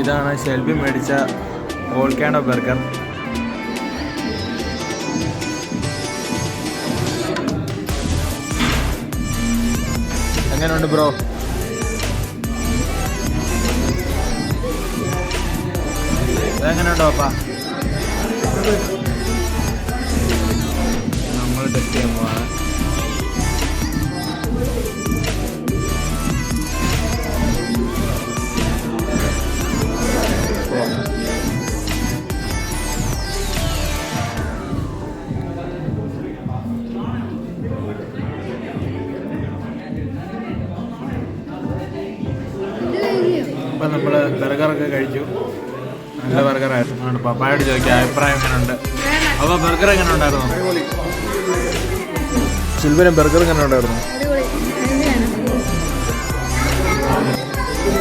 ഇതാണ് ഷെൽബി മേടിച്ച volcano burger. എങ്ങനെയുണ്ട് ബ്രോ? എങ്ങനെയുണ്ടോ അപ്പാ? നമ്മൾ ടെസ്റ്റ് ചെയ്യാൻ പോവാണ്. ഇപ്പം നമ്മൾ ബർഗറൊക്കെ കഴിച്ചു. നല്ല ബർഗറായിരുന്നു. പപ്പായോട് ചോദിക്കുക അഭിപ്രായം എങ്ങനെയുണ്ട്. അപ്പോൾ ബർഗർ എങ്ങനെ ഉണ്ടായിരുന്നു? ശിൽബിന് ബർഗർ എങ്ങനെ ഉണ്ടായിരുന്നു?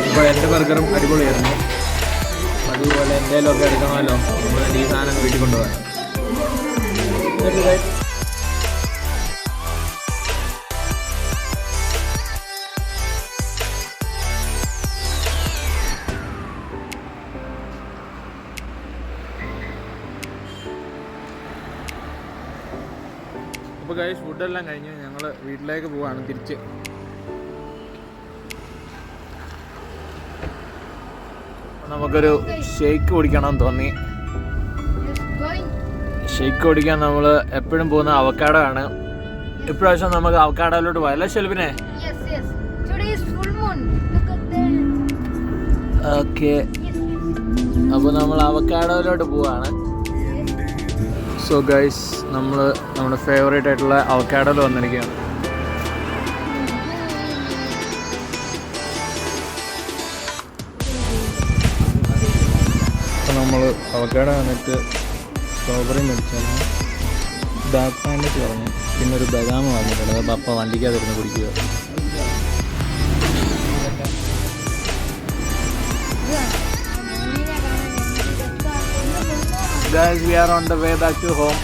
ഇപ്പോൾ എൻ്റെ ബർഗറും അടിപൊളിയായിരുന്നു. അതുപോലെ എന്തെങ്കിലുമൊക്കെ എടുക്കണമല്ലോ, നമ്മൾ ഈ സാധനം വീട്ടിൽ കൊണ്ടുപോകാൻ. അപ്പോൾ ഗൈസ് ഫുഡെല്ലാം കഴിഞ്ഞ് ഞങ്ങൾ വീട്ടിലേക്ക് പോവാണ് തിരിച്ച്. നമുക്കൊരു ഷേക്ക് കുടിക്കണം തോന്നി. ഷേക്ക് കുടിക്കാൻ നമ്മൾ എപ്പോഴും പോകുന്ന അവക്കാഡോ ആണ്. ഇപ്രാവശ്യം നമുക്ക് അവക്കാഡോയിലോട്ട് പോയാലോ ഷെൽബിനെ? ഓക്കെ, അപ്പോൾ നമ്മൾ അവക്കാഡോയിലോട്ട് പോവാണ്. സോ ഗൈസ് നമ്മൾ നമ്മുടെ ഫേവറേറ്റ് ആയിട്ടുള്ള അവക്കാഡോയിൽ വന്നിരിക്കുകയാണ്. അപ്പോൾ നമ്മൾ അവക്കാഡോ വന്നിട്ട് സ്ട്രോബെറി മേടിച്ചായിരുന്നു, ഡാർക്ക് ഫാൻറ്റസി പറഞ്ഞു, പിന്നെ ഒരു ബദാം വാങ്ങിയിട്ടുണ്ട്. അപ്പോൾ അപ്പ വണ്ടിക്കകത്തിരുന്ന് കുടിക്കുക. Guys, we are on the way back to home.